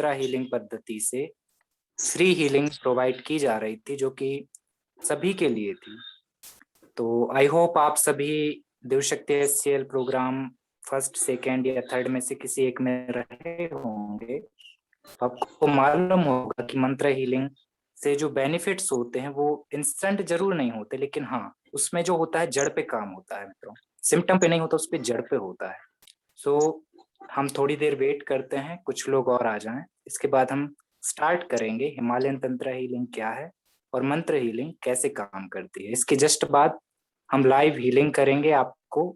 मंत्रा healing पद्धति से free healing provide की जा रही थी, जो कि सभी के लिए थी। तो आई होप आप सभी देवशक्ति एससीएल प्रोग्राम फर्स्ट, सेकेंड या थर्ड में से किसी एक में रहे होंगे। आपको मालूम होगा कि मंत्र हीलिंग से जो बेनिफिट्स होते हैं वो इंस्टेंट जरूर नहीं होते, लेकिन हाँ, उसमें जो होता है जड़ पे काम होता है मित्रों। सिम्टम पे नहीं होता, उस पे जड़ पे होता है। सो हम थोड़ी देर वेट करते हैं, कुछ लोग और आ जाएं, इसके बाद हम स्टार्ट करेंगे हिमालयन तंत्र हीलिंग क्या है और मंत्र हीलिंग कैसे काम करती है। इसके जस्ट बाद हम लाइव हीलिंग करेंगे। आपको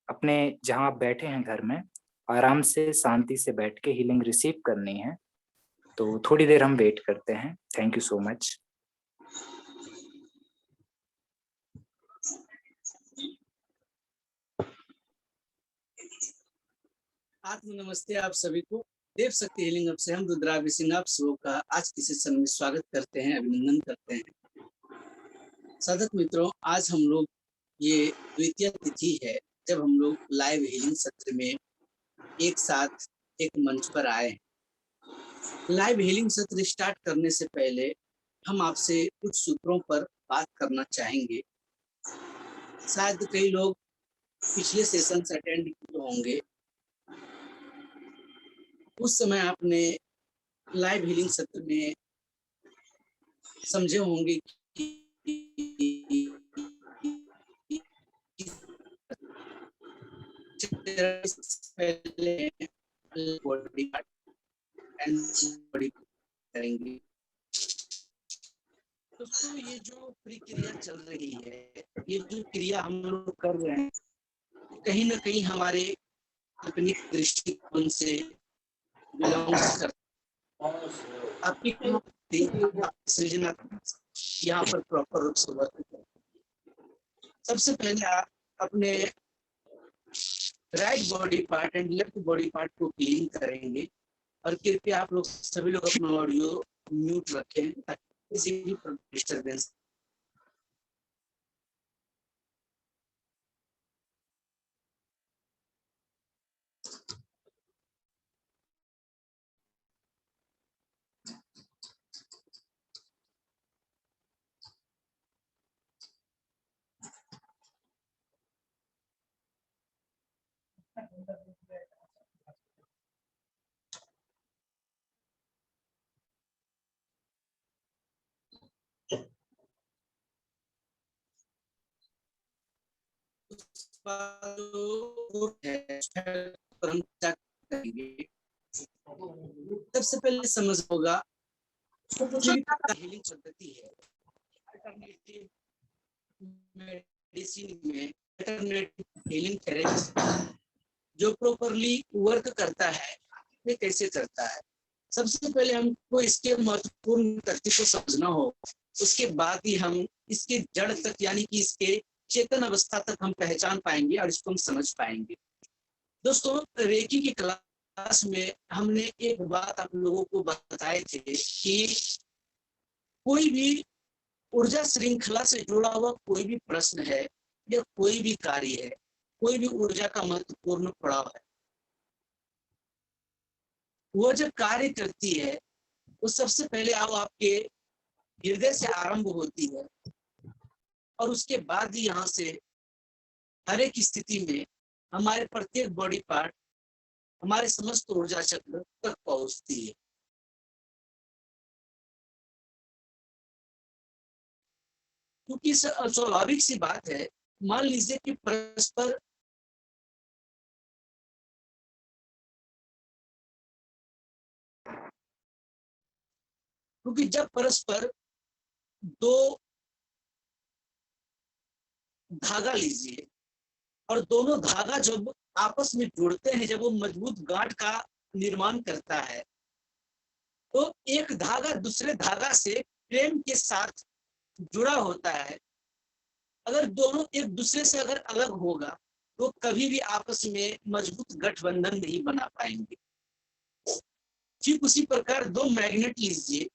अपने जहां आप बैठे हैं घर में आराम से शांति से बैठ के हीलिंग रिसीव करनी है। तो थोड़ी देर हम वेट करते हैं। Thank you so much. आत्म नमस्ते आप सभी को। देव शक्ति हीलिंग हब से हम रुद्राभिषेक सिंह आप सबों का आज के सेशन में स्वागत करते हैं, अभिनंदन करते हैं। साधक मित्रों, आज हम लोग ये द्वितीय तिथि है जब हम लोग लाइव हीलिंग सत्र में एक साथ एक मंच पर आए। लाइव हीलिंग सत्र स्टार्ट करने से पहले हम आपसे कुछ सूत्रों पर बात करना चाहेंगे। शायद कई लोग पिछले सेशन अटेंड किए होंगे, उस समय आपने लाइव हीलिंग सत्र में समझे होंगे कि पहले बॉडी करेंगे। दोस्तों, ये जो प्रक्रिया चल रही है, ये जो क्रिया हम लोग कर रहे हैं, कहीं ना कहीं हमारे काल्पनिक दृष्टिकोण से बिलोंग्स करता है। आपकी सृजनात्मक यहाँ पर प्रॉपर रूप से वर्क करता है। सबसे पहले आप अपने right body part and left body part को क्लीन करेंगे और कृपया आप लोग सभी लोग अपना ऑडियो म्यूट रखें ताकि किसी भी डिस्टर्बेंस। सबसे पहले समझ होगा हीलिंग पद्धति है। अल्टरनेटिव मेडिसिन में अल्टरनेटिव हीलिंग थेरेपी जो प्रॉपरली वर्क करता है, ये कैसे करता है। सबसे पहले हमको इसके महत्वपूर्ण तथ्य को समझना होगा, उसके बाद ही हम इसके जड़ तक यानी कि इसके चेतन अवस्था तक हम पहचान पाएंगे और इसको हम समझ पाएंगे। दोस्तों, रेकी की क्लास में हमने एक बात आप लोगों को बताए थे कि कोई भी ऊर्जा श्रृंखला से जुड़ा हुआ कोई भी प्रश्न है या कोई भी कार्य है, कोई भी ऊर्जा का महत्वपूर्ण पड़ाव है, वो जब कार्य करती है वो सबसे पहले आपके हृदय से आरंभ होती है और उसके बाद ही यहाँ से हर एक स्थिति में हमारे प्रत्येक बॉडी पार्ट हमारे समस्त ऊर्जा चक्र तक पहुंचती है। क्योंकि स्वाभाविक सी बात है, मान लीजिए कि परस्पर क्योंकि जब परस्पर दो धागा लीजिए और दोनों धागा जब आपस में जुड़ते हैं, जब वो मजबूत गांठ का निर्माण करता है, तो एक धागा दूसरे धागा से प्रेम के साथ जुड़ा होता है। अगर दोनों एक दूसरे से अगर अलग होगा तो कभी भी आपस में मजबूत गठबंधन नहीं बना पाएंगे। ठीक उसी प्रकार दो मैग्नेट लीजिए,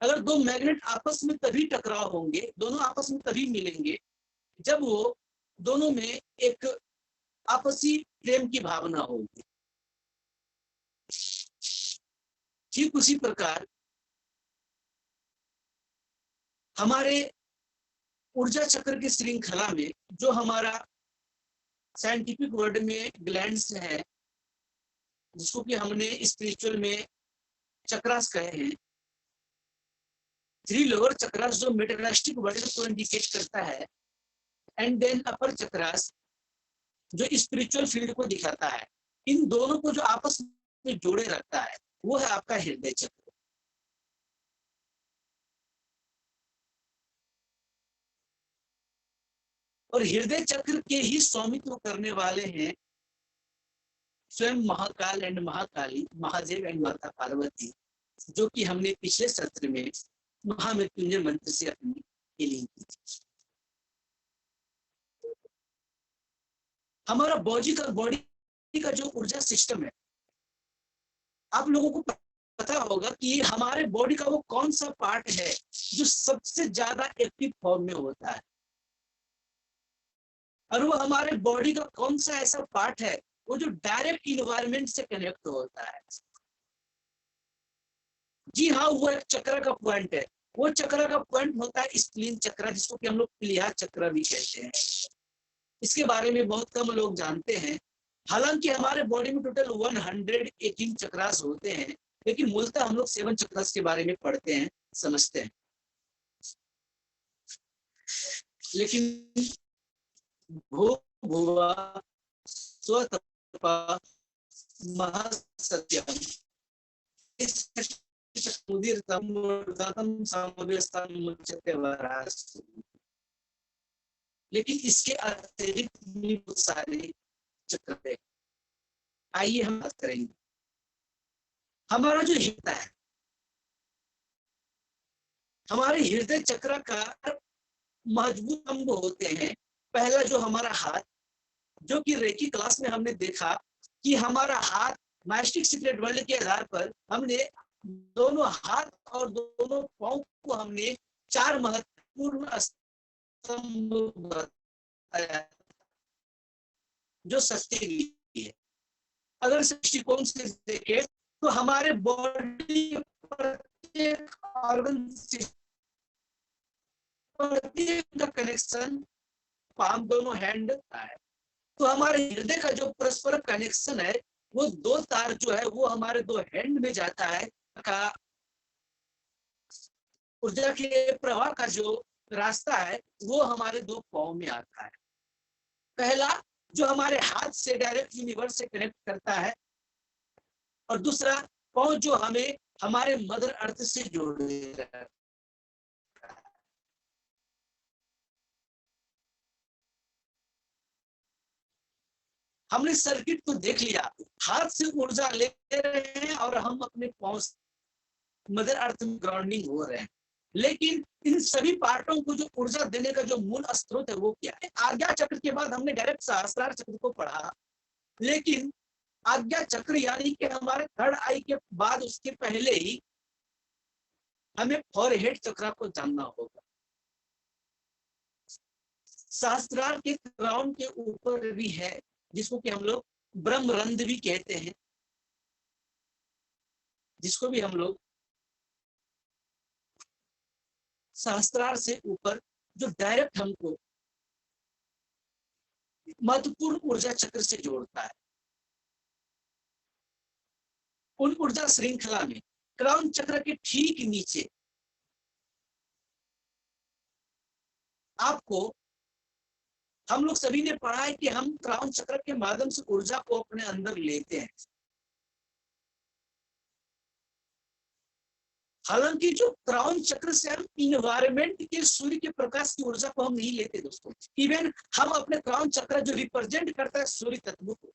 अगर दो मैग्नेट आपस में तभी टकराव होंगे, दोनों आपस में तभी मिलेंगे जब वो दोनों में एक आपसी प्रेम की भावना होगी। ठीक उसी प्रकार हमारे ऊर्जा चक्र की श्रृंखला में जो हमारा साइंटिफिक वर्ड में ग्लैंड्स है, जिसको कि हमने स्पिरिचुअल में चक्रास कहे हैं, 3 लोअर चक्रास जो मेटास्टिक वर्ड को इंडिकेट करता है, एंड देन अपर चक्रास जो स्पिरिचुअल फील्ड को दिखाता है। इन दोनों को जो आपस में जोड़े रखता है वो है आपका हृदय चक्र। और हृदय चक्र के ही स्वामित्व करने वाले हैं स्वयं महाकाल एंड महाकाली, महादेव एंड माता पार्वती, जो कि हमने पिछले सत्र में महामृत्युंजय मंत्र से अपनी हीलिंग की थी। हमारा बॉडी का जो ऊर्जा सिस्टम है, आप लोगों को पता होगा कि हमारे बॉडी का वो कौन सा पार्ट है जो सबसे ज्यादा एक्टिव फॉर्म में होता है, और वो हमारे बॉडी का कौन सा ऐसा पार्ट है वो जो डायरेक्ट इन्वायरमेंट से कनेक्ट होता है। जी हाँ, वो एक चक्र का पॉइंट है। वो चक्र का पॉइंट होता है स्प्लीन चक्र, जिसको कि हम लोग प्लीहा चक्र भी कहते हैं। इसके बारे में बहुत कम लोग जानते हैं। हालांकि हमारे बॉडी में टोटल 118 चक्रास होते हैं, लेकिन मूलतः हम लोग 7 चक्रास के बारे में पढ़ते हैं, समझते हैं। लेकिन भू भुवा स्वतपा महासत्यम लेकिन इसके अतिरिक्त भी बहुत सारे चक्र है। आइए हम बात करेंगे। हमारा जो हृदय है, हमारे हृदय चक्र का मजबूत अंग होते हैं। पहला जो हमारा हाथ, जो कि रेकी क्लास में हमने देखा कि हमारा हाथ मास्टिक सीक्रेट वर्ल्ड के आधार पर हमने दोनों हाथ और दोनों पांव को हमने 4 महत्वपूर्ण स्तंभ बताया जो शक्ति है। अगर इस दृष्टिकोण से देखें तो हमारे बॉडी प्रत्येक ऑर्गन का कनेक्शन पाम दोनों हैंड है। तो हमारे हृदय का जो परस्पर कनेक्शन है वो 2 तार जो है वो हमारे 2 हैंड में जाता है। का ऊर्जा के प्रवाह का जो रास्ता है वो हमारे 2 पांव में आता है। पहला जो हमारे हाथ से डायरेक्ट यूनिवर्स से कनेक्ट करता है, और दूसरा पांव जो हमें हमारे मदर अर्थ से जोड़े। हमने सर्किट को देख लिया, हाथ से ऊर्जा ले रहे हैं और हम अपने पांव मदर अर्थ में ग्राउंडिंग हो रहे हैं। लेकिन इन सभी पार्टों को जो ऊर्जा देने का जो मूल स्रोत है वो क्या है? आज्ञा चक्र के बाद हमने डायरेक्ट सहस्त्रार चक्र को पढ़ा, लेकिन आज्ञा चक्र यानी कि हमारे थर्ड आई के बाद उसके पहले ही हमें फॉरहेड चक्र को जानना होगा। सहस्त्रार के क्राउन के ऊपर भी है, जिसको कि हम लोग ब्रह्मरंध भी कहते हैं, जिसको भी हम लोग सहस्त्रार से ऊपर जो डायरेक्ट हमको महत्वपूर्ण ऊर्जा चक्र से जोड़ता है। उन ऊर्जा श्रृंखला में क्राउन चक्र के ठीक नीचे आपको हम लोग सभी ने पढ़ा है कि हम क्राउन चक्र के माध्यम से ऊर्जा को अपने अंदर लेते हैं। हालांकि जो क्राउन चक्र से हम इन्वायरमेंट के सूर्य के प्रकाश की ऊर्जा को हम नहीं लेते दोस्तों। इवन हम अपने क्राउन चक्र जो रिप्रेजेंट करता है सूर्य तत्व को,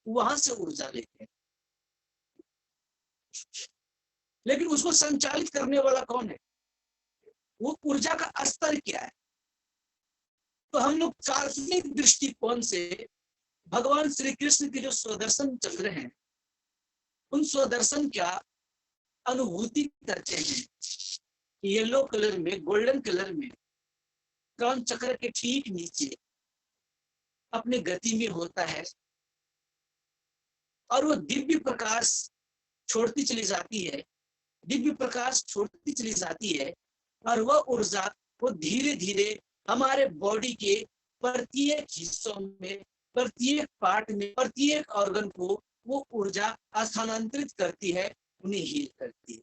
वहां से ऊर्जा लेते हैं। लेकिन उसको संचालित करने वाला कौन है? वो ऊर्जा का स्तर क्या है? तो हम लोग काल्पनिक दृष्टिकोण से भगवान श्री कृष्ण के जो स्वदर्शन चक्र हैं, उन स्वदर्शन क्या अनुभूति करते हैं। येलो कलर में, गोल्डन कलर में क्राउन चक्र के ठीक नीचे अपने गति में होता है, और वो दिव्य प्रकाश छोड़ती चली जाती है दिव्य प्रकाश छोड़ती चली जाती है और वह ऊर्जा वो धीरे धीरे हमारे बॉडी के प्रत्येक हिस्सों में, प्रत्येक पार्ट में, प्रत्येक ऑर्गन को वो ऊर्जा स्थानांतरित करती है, उन्हें हील करती है।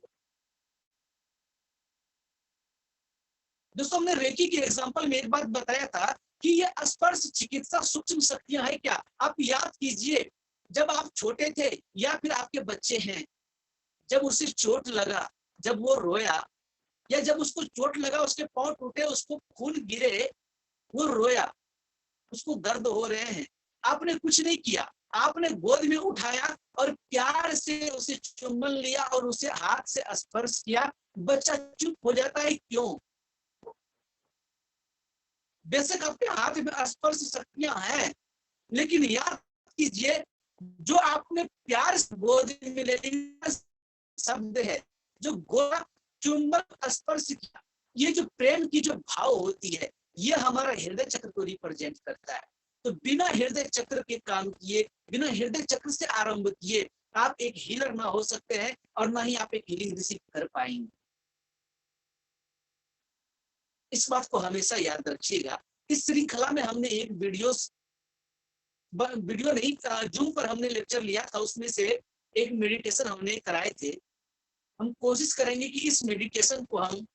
दोस्तों, हमने रेकी के एग्जांपल में एक बात बताया था कि ये स्पर्श चिकित्सा सूक्ष्म शक्तियां है क्या। आप याद कीजिए, जब आप छोटे थे या फिर आपके बच्चे हैं, जब उसे चोट लगा, जब वो रोया, या जब उसको चोट लगा, उसके पांव टूटे, उसको खून गिरे, वो रोया, उसको दर्द हो रहे हैं, आपने कुछ नहीं किया, आपने गोद में उठाया और प्यार से उसे चुम्बन लिया और उसे हाथ से स्पर्श किया, बच्चा चुप हो जाता है। क्यों? बेशक आपके हाथ में स्पर्श शक्तियां हैं, लेकिन याद कीजिए, जो आपने प्यार से गोद में ले लिया शब्द है, जो गोदा चुंबन स्पर्श किया, ये जो प्रेम की जो भाव होती है, ये हमारा हृदय चक्र को रिप्रेजेंट करता है। तो बिना हृदय चक्र के काम किए, बिना हृदय चक्र से आरंभ किए, आप एक हीलर ना हो सकते हैं और ना ही आप एक हीलिंग रिसीव कर पाएंगे। इस बात को हमेशा याद रखिएगा। इस श्रृंखला में हमने एक वीडियो नहीं, जूम पर हमने लेक्चर लिया था, उसमें से एक मेडिटेशन हमने कराए थे। हम कोशिश करेंगे कि इस मेडिटेशन को हम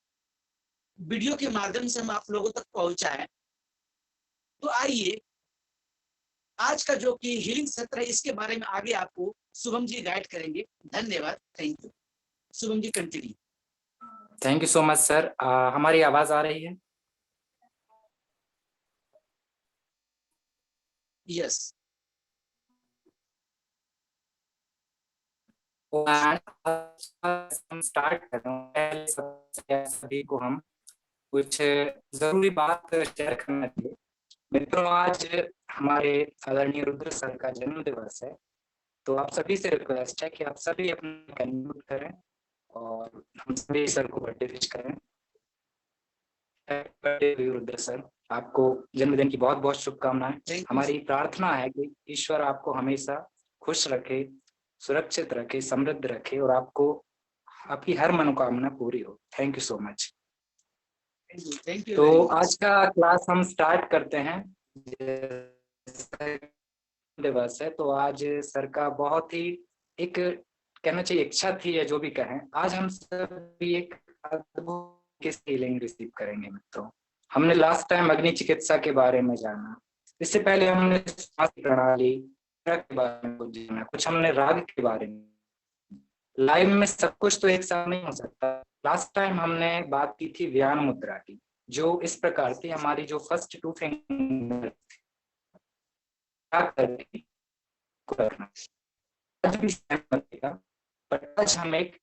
वीडियो के माध्यम से हम आप लोगों तक पहुंचाएं। तो आइए, आज का जो कि हीलिंग सत्र है, इसके बारे में आगे आपको शुभम जी गाइड करेंगे। धन्यवाद, thank you. Shubham ji continue. Thank you so much sir. हमारी आवाज आ रही है? यस। हम स्टार्ट कर रहे हैं। सभी को हम कुछ जरूरी बात शेयर करना चाहिए। मित्रों, आज हमारे आदरणीय रुद्र सर का जन्म दिवस है, तो आप सभी से रिक्वेस्ट है कि आप सभी अपना म्यूट करें और हम सभी सर को बर्थडे विश करें। रुद्र सर, आपको जन्मदिन की बहुत बहुत शुभकामनाएं। हमारी प्रार्थना है कि ईश्वर आपको हमेशा खुश रखे, सुरक्षित रखे, समृद्ध रखे और आपको आपकी हर मनोकामना पूरी हो। Thank you so much. तो आज का क्लास हम स्टार्ट करते हैं। दिवस है, तो आज सर का बहुत ही एक कहना चाहिए इच्छा थी, या जो भी कहें, आज हम सभी एक अद्भुत हीलिंग रिसीव करेंगे। मित्रों, हमने लास्ट टाइम अग्नि चिकित्सा के बारे में जाना, इससे पहले हमने श्वास प्रणाली के बारे में कुछ जाना, कुछ हमने राग के बारे में। लाइव में सब कुछ तो एक साथ नहीं हो सकता। लास्ट टाइम हमने बात की थी व्यान मुद्रा की, जो इस प्रकार थी। हमारी जो फर्स्ट टू फिंगर करना आज भी सेम बनेगा, पर आज हम एक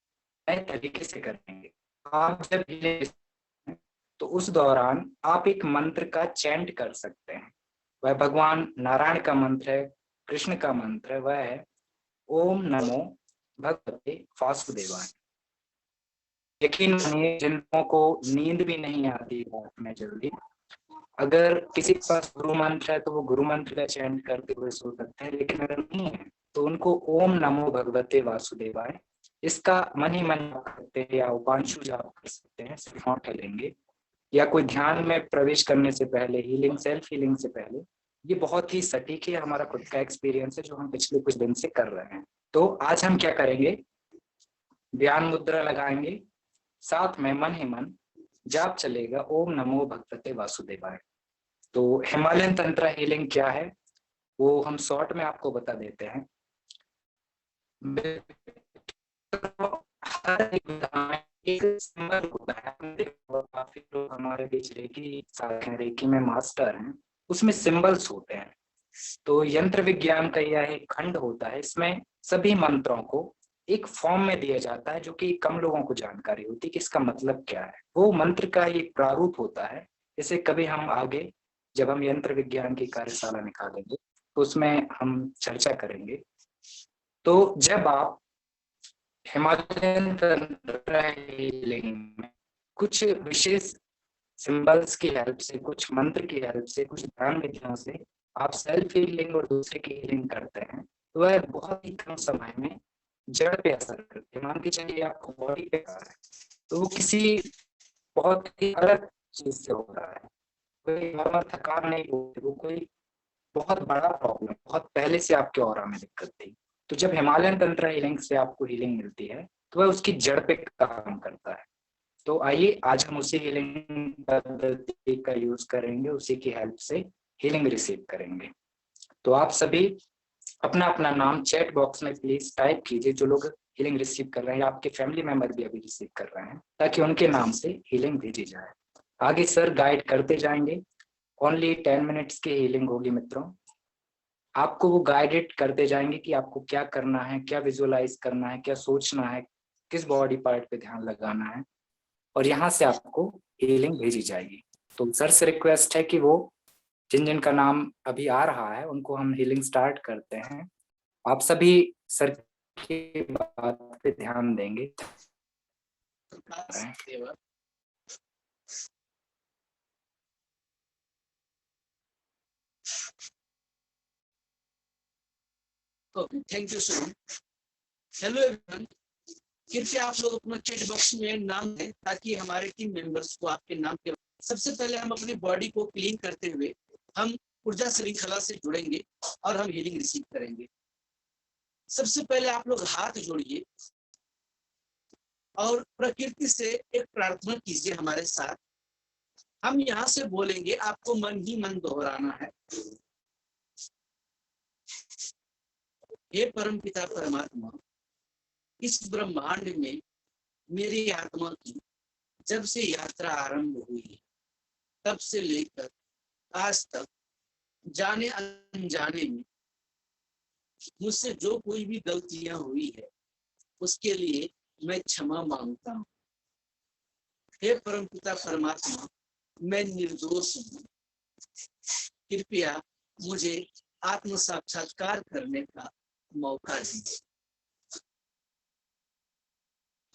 नए तरीके से करेंगे। आप जब हीलिंग, तो उस दौरान आप एक मंत्र का चैंट कर सकते हैं। वह भगवान नारायण का मंत्र है, कृष्ण का मंत्र है, वह है ओम नमो भगवते वासुदेवाय। यकीन मानिए, जिन लोगों को नींद भी नहीं आती रात में जल्दी, अगर किसी के पास गुरु मंत्र है तो वो गुरु मंत्र का चैंट करते हुए सो सकते हैं, लेकिन अगर नहीं है तो उनको ओम नमो भगवते वासुदेवाय इसका मन ही मन करते हैं, या उपांशु जाप कर सकते हैं, सिर्फ होंठ लेंगे, या कोई ध्यान में प्रवेश करने से पहले, हीलिंग, सेल्फ हीलिंग से पहले। ये बहुत ही सटीक है, हमारा खुद का एक्सपीरियंस है जो हम पिछले कुछ दिन से कर रहे हैं। तो आज हम क्या करेंगे, ध्यान मुद्रा लगाएंगे, साथ में मन ही मन जाप चलेगा ओम नमो भगवते वासुदेवाय। तो हिमालयन तंत्र हीलिंग क्या है वो हम शॉर्ट में आपको बता देते हैं। हर एक सिंबल होता है, काफी लोग हमारे बीच रेकी में मास्टर हैं, उसमें सिंबल्स होते हैं। तो यंत्र विज्ञान का यह एक खंड होता है, इसमें सभी मंत्रों को एक फॉर्म में दिया जाता है, जो कि कम लोगों को जानकारी होती है कि इसका मतलब क्या है। वो मंत्र का एक प्रारूप होता है। इसे कभी हम आगे जब हम यंत्र विज्ञान की कार्यशाला निकालेंगे तो उसमें हम चर्चा करेंगे। तो जब आप हिमालयन तंत्र हीलिंग में कुछ विशेष सिंबल्स की हेल्प से, कुछ मंत्र की हेल्प से, कुछ ध्यान विधियों से आप सेल्फ हीलिंग और दूसरे की हीलिंग करते हैं, तो वह बहुत ही कम समय में जड़ पे असर करती है। मान के चलिए आपको बॉडी पे आ रहा है, तो वो किसी बहुत ही अलग चीज से हो रहा है, कोई नॉर्मल थकान नहीं होती, वो कोई बहुत बड़ा प्रॉब्लम, बहुत पहले से आपके ऑरा में दिक्कत थी। तो जब हिमालयन तंत्र हीलिंग से आपको हीलिंग मिलती है, तो वह उसकी जड़ पे काम करता है। तो आइए आज हम उसी हीलिंग पद्धति का यूज करेंगे, उसी की हेल्प से हीलिंग रिसीव करेंगे। तो आप सभी अपना अपना नाम चैट बॉक्स में प्लीज टाइप कीजिए, जो लोग हीलिंग रिसीव कर रहे हैं, आपके फैमिली मेंबर भी अभी रिसीव कर रहे हैं, ताकि उनके नाम से हीलिंग भेजी जाए। आगे सर गाइड करते जाएंगे। ओनली 10 मिनट्स की हीलिंग होगी मित्रों। आपको वो गाइडेड करते जाएंगे कि आपको क्या करना है, क्या विजुअलाइज करना है, क्या सोचना है, किस बॉडी पार्ट पे ध्यान लगाना है, और यहाँ से आपको हीलिंग भेजी जाएगी। तो सर से रिक्वेस्ट है कि वो जिन जिन का नाम अभी आ रहा है उनको हम हीलिंग स्टार्ट करते हैं। आप सभी सर की बात पे ध्यान देंगे। Okay, thank you so much. Hello everyone, कृपया आप लोग अपना चैट बॉक्स में नाम दें, ताकि हमारे टीम मेंबर्स को आपके नाम के। सबसे पहले हम अपनी बॉडी को क्लीन करते हुए हम ऊर्जा श्रृंखला से जुड़ेंगे और हम हीलिंग रिसीव करेंगे। सबसे पहले आप लोग हाथ जोड़िए और प्रकृति से एक प्रार्थना कीजिए हमारे साथ। हम यहाँ से बोलेंगे, आपको मन ही मन दोहराना है। हे परम पिता परमात्मा, इस ब्रह्मांड में मेरी आत्मा की जब से यात्रा आरंभ हुई है, तब से लेकर आज तक जाने अनजाने में मुझसे जो कोई भी गलतियां हुई है, उसके लिए मैं क्षमा मांगता हूँ। हे परमपिता परमात्मा, मैं निर्दोष हूँ। कृपया मुझे आत्म साक्षात्कार करने का मौका दीजिए।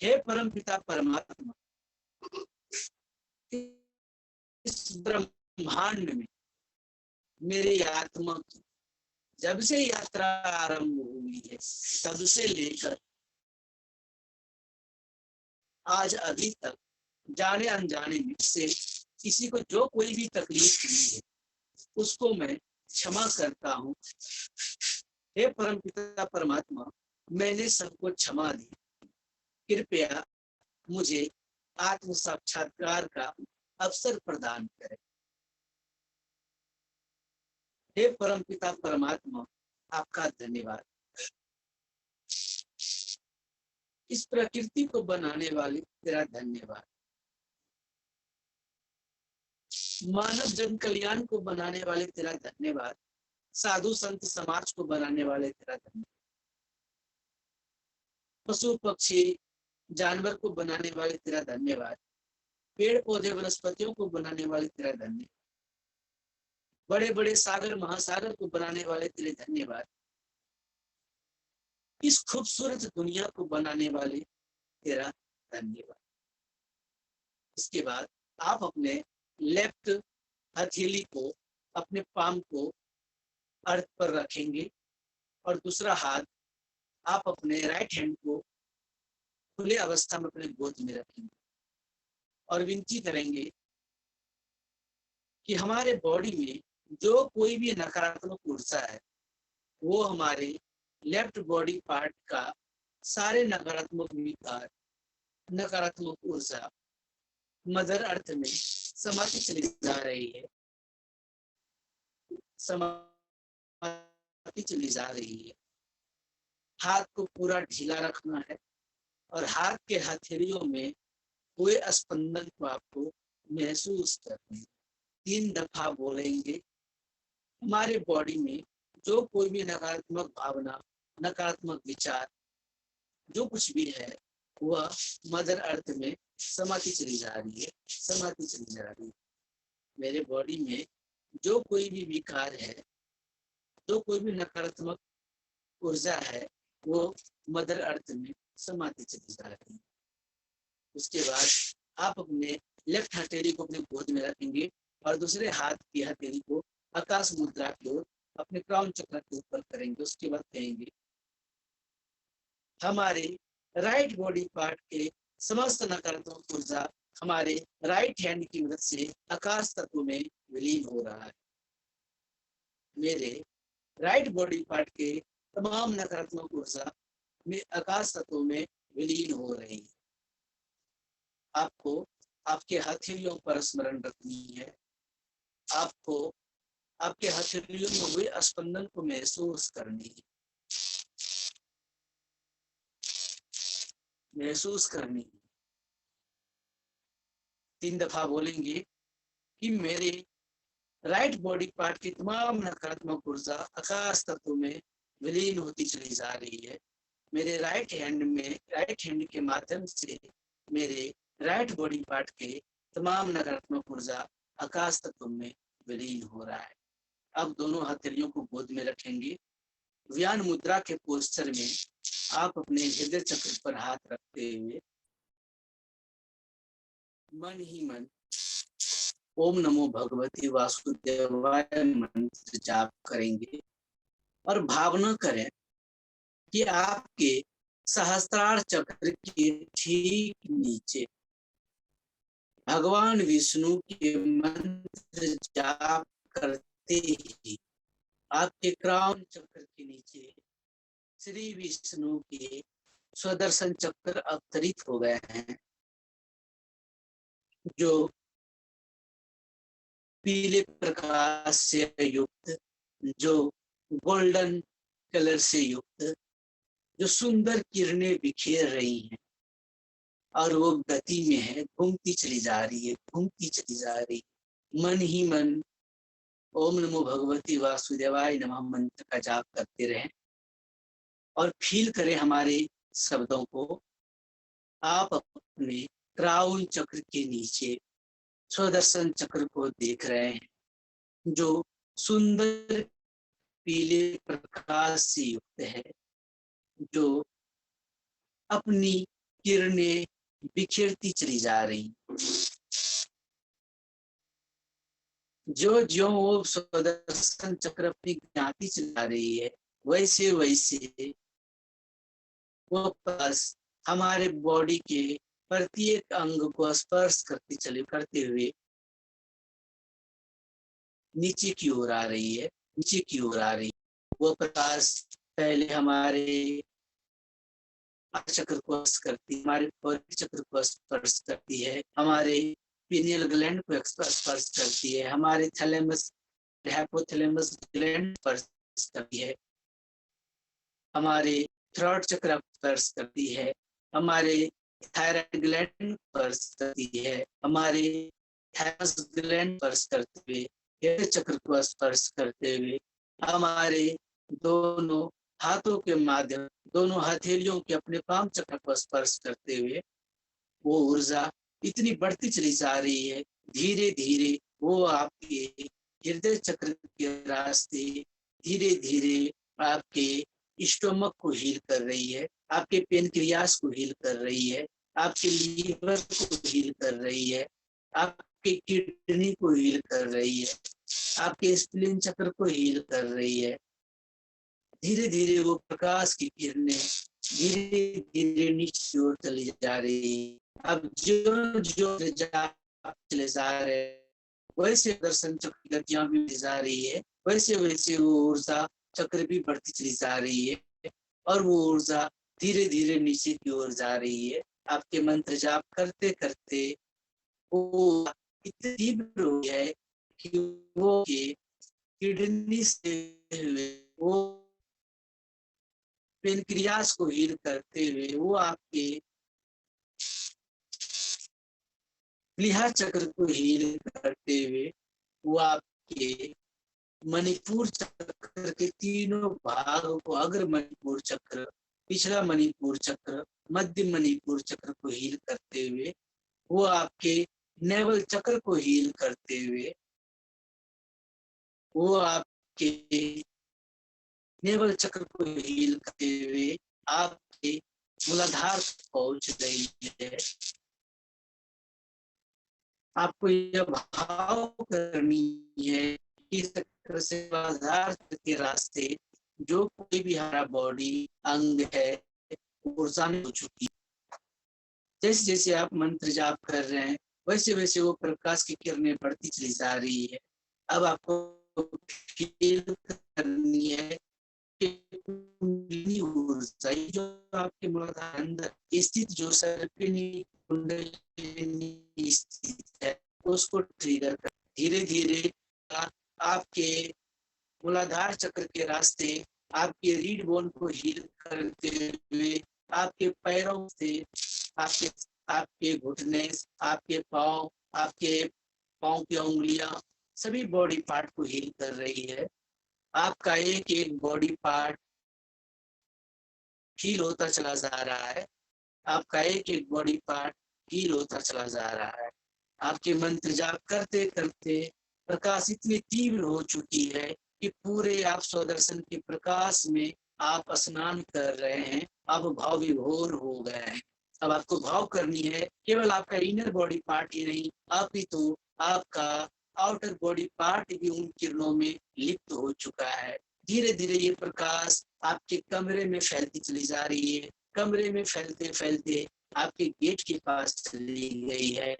हे परमपिता परमात्मा, इस ब्रह्मांड में मेरी आत्मा की जब से यात्रा आरंभ हुई है, तब से लेकर आज अभी तक जाने अनजाने में से किसी को जो कोई भी तकलीफ हुई है, उसको मैं क्षमा करता हूँ। हे परमपिता परमात्मा, मैंने सबको क्षमा दी। कृपया मुझे आत्म साक्षात्कार का अवसर प्रदान करें। हे परमपिता परमात्मा, आपका धन्यवाद। इस प्रकृति को बनाने वाले तेरा धन्यवाद। मानव जन कल्याण को बनाने वाले तेरा धन्यवाद। साधु संत समाज को बनाने वाले तेरा धन्यवाद। पशु पक्षी जानवर को बनाने वाले तेरा धन्यवाद। पेड़ पौधे वनस्पतियों को बनाने वाले तेरा धन्यवाद। बड़े बड़े सागर महासागर को बनाने वाले तेरे धन्यवाद। इस खूबसूरत दुनिया को बनाने वाले तेरा धन्यवाद। इसके बाद आप अपने लेफ्ट हथेली को, अपने पाम को अर्थ पर रखेंगे और दूसरा हाथ आप अपने राइट हैंड को खुले अवस्था में अपने गोद में रखेंगे और विनती करेंगे कि हमारे बॉडी में जो कोई भी नकारात्मक ऊर्जा है, वो हमारे लेफ्ट बॉडी पार्ट का सारे नकारात्मक विकार, नकारात्मक ऊर्जा मदर अर्थ में समाप्ति चली जा रही है, समाप्ति चली जा रही है। हाथ को पूरा ढीला रखना है और हाथ के हथेलियों में हुए स्पंदन को आपको महसूस करना है। 3 दफा बोलेंगे, हमारे बॉडी में जो कोई भी नकारात्मक भावना, नकारात्मक विचार, जो कुछ भी है, वह मदर अर्थ में समाप्ति चली जा रही है, समाप्ति चली जा रही है। मेरे बॉडी में जो कोई भी विकार है, जो कोई भी नकारात्मक ऊर्जा है, वो मदर अर्थ में समाप्ति चली जा रही है। उसके बाद आप अपने लेफ्ट हथेली को अपने गोद में रखेंगे और दूसरे हाथ की हथेली को आकाश मुद्रा की ओर अपने क्राउन चक्र के ऊपर करेंगे। उसके बाद कहेंगे, हमारे राइट बॉडी पार्ट के समस्त नकारात्मक ऊर्जा हमारे राइट हैंड की मदद से आकाश तत्व में विलीन हो रहा है। मेरे राइट बॉडी पार्ट के तमाम नकारात्मक ऊर्जा में आकाश तत्व में विलीन हो रही है। आपको आपके हथेलियों पर स्मरण रखनी है। आपको आपके हथेलियों में हुए स्पंदन को महसूस करनी है, महसूस करनी है। 3 दफा बोलेंगे कि मेरे राइट बॉडी पार्ट की तमाम नकारात्मक ऊर्जा आकाश तत्व में विलीन होती चली जा रही है। मेरे राइट हैंड के माध्यम से मेरे राइट बॉडी पार्ट के तमाम नकारात्मक ऊर्जा आकाश तत्व में विलीन हो रहा है। अब दोनों हथेलियों को गोद में रखेंगे। व्यान मुद्रा के पोस्चर में आप अपने हृदय चक्र पर हाथ रखते हुए मन ही मन ओम नमो भगवती वासुदेवाय मंत्र जाप करेंगे और भावना करें कि आपके सहस्त्रार चक्र के ठीक नीचे भगवान विष्णु के मंत्र जाप करते ही आपके क्राउन चक्र के नीचे श्री विष्णु के स्वदर्शन चक्र अवतरित हो गए हैं, जो पीले प्रकाश से युक्त, जो गोल्डन कलर से युक्त, जो सुंदर किरणें बिखेर रही हैं और वो गति में है, घूमती चली जा रही है, घूमती चली जा रही है। मन ही मन ओम नमो भगवती वासुदेवाय नमः मंत्र का जाप करते रहें और फील करें हमारे शब्दों को। आप अपने क्राउन चक्र के नीचे स्वदर्शन चक्र को देख रहे हैं, जो सुंदर पीले प्रकाश से युक्त है, जो अपनी किरणें बिखेरती चली जा रही। जो जो वो स्वदर्शन चक्र अपनी ज्ञाति चला रही है, वैसे वैसे वो पास हमारे बॉडी के प्रत्येक अंग को स्पर्श करते हुए नीचे की ओर आ रही है, नीचे की ओर आ रही है। वो प्रकाश पहले हमारे चक्र को स्पर्श करती है, हमारे चक्र को स्पर्श करती है, हमारे पीनियल ग्लैंड को स्पर्श करती है, हमारे थैलेमस हाइपोथैलेमस ग्लैंड स्पर्श करती है, हमारे थ्रोट चक्र स्पर्श करती है, हमारे थायराइड ग्लैंड स्पर्श करती है, हमारे थायमस ग्लैंड स्पर्श करते हुए, हृदय चक्र को स्पर्श करते हुए, हमारे दोनों हाथों के माध्यम, दोनों हथेलियों के अपने पाम चक्र को स्पर्श करते हुए वो ऊर्जा इतनी बढ़ती चली जा रही है। धीरे धीरे वो आपके हृदय चक्र के रास्ते धीरे धीरे आपके स्टोमक को हील कर रही है, आपके पेनक्रियास को हील कर रही है, आपके लीवर को हील कर रही है, आपके किडनी को हील कर रही है, आपके स्प्लीन चक्र को हील कर रही है। धीरे धीरे वो प्रकाश की किरणें धीरे धीरे नीचे की ओर चली जा रही है। अब जो जो चले जा रहे वैसे दर्शन चक्र गतियां भी जा रही है, वैसे वैसे वो ऊर्जा चक्र भी बढ़ती चली जा रही है और वो ऊर्जा धीरे धीरे नीचे की ओर जा रही है। आपके मंत्र जाप करते करते वो इतनी तीव्र हो गया है कि वो किडनी से वो पेनक्रियास को हील करते हुए वो आपके प्लीहा चक्र को हील करते हुए वो आपके मणिपुर चक्र के तीनों भागों को, अग्र मणिपुर चक्र, पिछला मणिपुर चक्र, मध्य मणिपुर चक्र को हील करते हुए वो आपके नेवल चक्र को हील करते हुए वो आपके नेवल चक्र को हील करते हुए आपके मूलाधार पहुंच रही है। आपको यह भाव करनी है कि चक्र से मूलाधार के रास्ते जो कोई भी हमारा बॉडी अंग है ऊर्जा हो चुकी है। जैसे जैसे आप मंत्र जाप कर रहे हैं वैसे वैसे वो प्रकाश की किरणें बढ़ती चली जा रही है। अब आपको फील करनी है कि ऊर्जा जो आपके मूलाधार अंदर स्थित जो सर्पिणी कुंडलिनी स्थित है उसको ट्रिगर कर धीरे धीरे आपके मूलाधार चक्र के रास्ते आपके रीढ़ बोन को हील करते हुए आपके पैरों से आपके आपके घुटने, आपके पाँव की उंगलियां सभी बॉडी पार्ट को हील कर रही है। आपका एक एक बॉडी पार्ट हील होता चला जा रहा है। आपका एक एक बॉडी पार्ट हील होता चला जा रहा है। आपके मंत्र जाप करते करते प्रकाश इतनी तीव्र हो चुकी है कि पूरे आप स्वदर्शन के प्रकाश में आप स्नान कर रहे हैं। आप भाव विभोर हो गए हैं। अब आपको भाव करनी है केवल आपका इनर बॉडी पार्ट ही नहीं, आप ही तो आपका आउटर बॉडी पार्ट भी उन किरणों में लिप्त हो चुका है। धीरे धीरे ये प्रकाश आपके कमरे में फैलती चली जा रही है। कमरे में फैलते फैलते आपके गेट के पास चली गई है।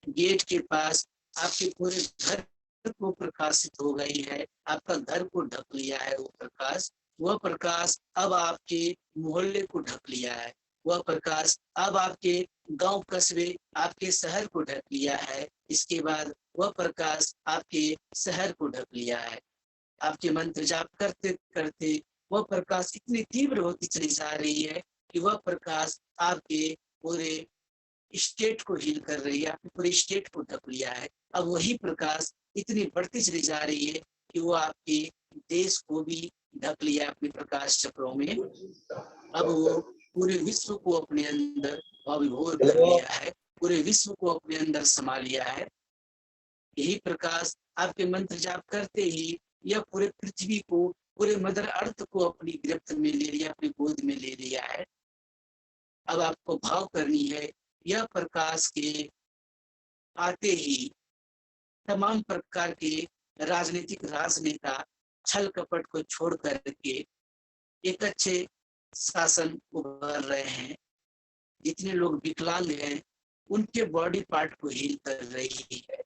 गेट के पास आपके पूरे घर को प्रकाशित हो गई है। आपका घर को ढक लिया है वो प्रकाश। वह प्रकाश अब आपके मोहल्ले को ढक लिया है। वह प्रकाश अब आपके गांव कस्बे आपके शहर को ढक लिया है। इसके बाद वह प्रकाश आपके शहर को ढक लिया है। आपके मंत्र जाप करते करते वह प्रकाश इतनी तीव्र होती चली जा रही है कि वह प्रकाश आपके पूरे स्टेट को हील कर रही है। आपके पूरे स्टेट को ढक लिया है। अब वही प्रकाश इतनी बढ़ती चली जा रही है कि वो आपके देश को भी ढक लिया अपने प्रकाश चक्रों में। अब वो पूरे विश्व को अपने अंदर अविभोर कर लिया है। पूरे विश्व को अपने अंदर समा लिया है। यही प्रकाश आपके मंत्र जाप करते ही यह पूरे पृथ्वी को, पूरे मदर अर्थ को अपनी गिरफ्त में ले लिया, अपनी गोद में ले लिया है। अब आपको भाव करनी है यह प्रकाश के आते ही तमाम प्रकार के राजनीतिक राजनेता छल कपट को छोड़ करके एक अच्छे शासन उभर रहे हैं। जितने लोग विकलांग हैं उनके बॉडी पार्ट को हील कर रही है।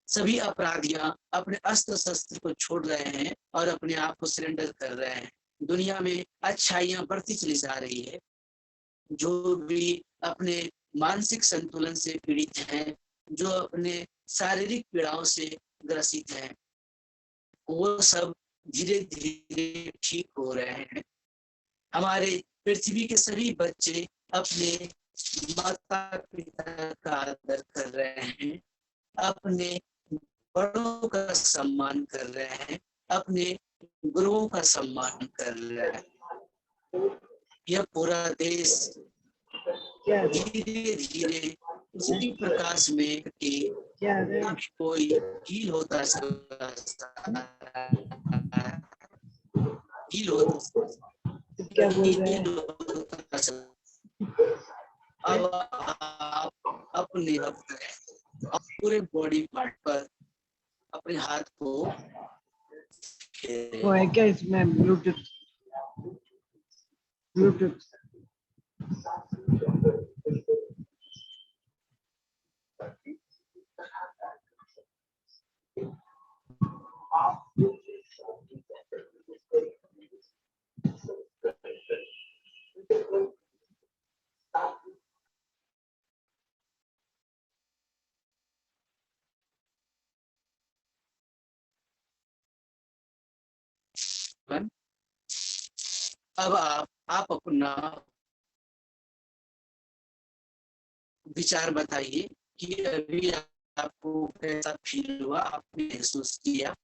सभी अपराधियां अपने अस्त्र शस्त्र को छोड़ रहे हैं और अपने आप को सरेंडर कर रहे हैं। दुनिया में अच्छाइयां बढ़ती चली जा रही है। जो भी अपने मानसिक संतुलन से पीड़ित हैं, जो अपने शारीरिक पीड़ाओं से ग्रसित हैं, वो सब धीरे धीरे ठीक हो रहे हैं। हमारे पृथ्वी के सभी बच्चे अपने माता पिता का आदर कर रहे हैं, अपने बड़ों का सम्मान कर रहे हैं, अपने गुरुओं का सम्मान कर रहे हैं। यह पूरा देश धीरे धीरे उसी प्रकाश में कि कोई हील होता अब आप अपने पूरे बॉडी पार्ट पर अपने हाथ को वो है क्या इसमें ब्लूटूथ ब्लूटूथ अब आप अपना विचार बताइए कि अभी आपको कैसा फील हुआ, आपने महसूस किया।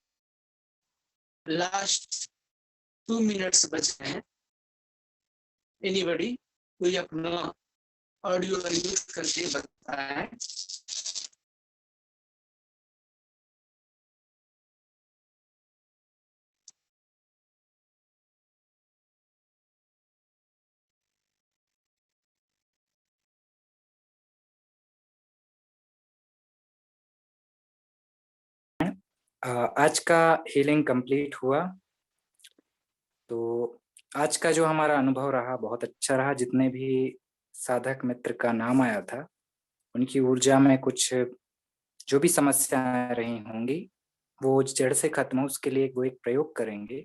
लास्ट 2 मिनट्स बच गए हैं। एनीबॉडी कोई अपना ऑडियो यूज करके बताएं। आज का हीलिंग कंप्लीट हुआ। तो आज का जो हमारा अनुभव रहा बहुत अच्छा रहा। जितने भी साधक मित्र का नाम आया था, उनकी ऊर्जा में कुछ जो भी समस्याएं रही होंगी वो जड़ से खत्म हो, उसके लिए वो एक प्रयोग करेंगे।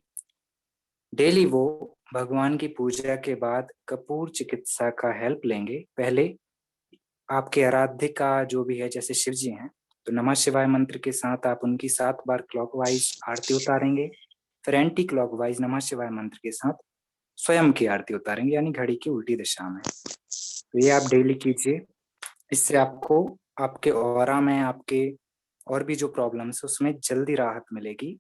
डेली वो भगवान की पूजा के बाद कपूर चिकित्सा का हेल्प लेंगे। पहले आपके आराध्य का जो भी है, जैसे शिव जी हैं, तो नमः शिवाय मंत्र के साथ आप उनकी 7 बार क्लॉकवाइज आरती उतारेंगे। फिर एंटी क्लॉकवाइज नमः शिवाय मंत्र के साथ स्वयं की आरती उतारेंगे, यानी घड़ी की उल्टी दिशा में। तो ये आप डेली कीजिए। इससे आपको आपके ऑरा में आपके और भी जो प्रॉब्लम्स है उसमें जल्दी राहत मिलेगी।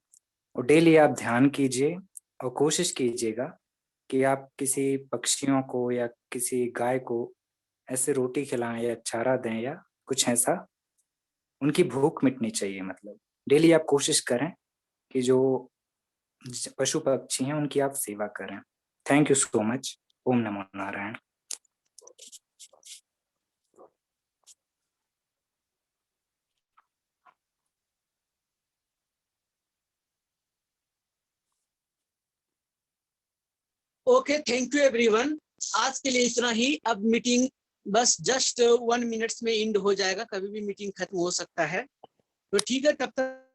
और डेली आप ध्यान कीजिए और कोशिश कीजिएगा कि आप किसी पक्षियों को या किसी गाय को ऐसे रोटी खिलाएं या चारा दें या कुछ ऐसा, उनकी भूख मिटनी चाहिए। मतलब डेली आप कोशिश करें कि जो पशु पक्षी हैं उनकी आप सेवा करें। Thank you so much. ओम नमो नारायण। Okay, thank you everyone. आज के लिए इतना ही। अब मीटिंग बस जस्ट 1 मिनट्स में एंड हो जाएगा, कभी भी मीटिंग खत्म हो सकता है। तो ठीक है, तब तक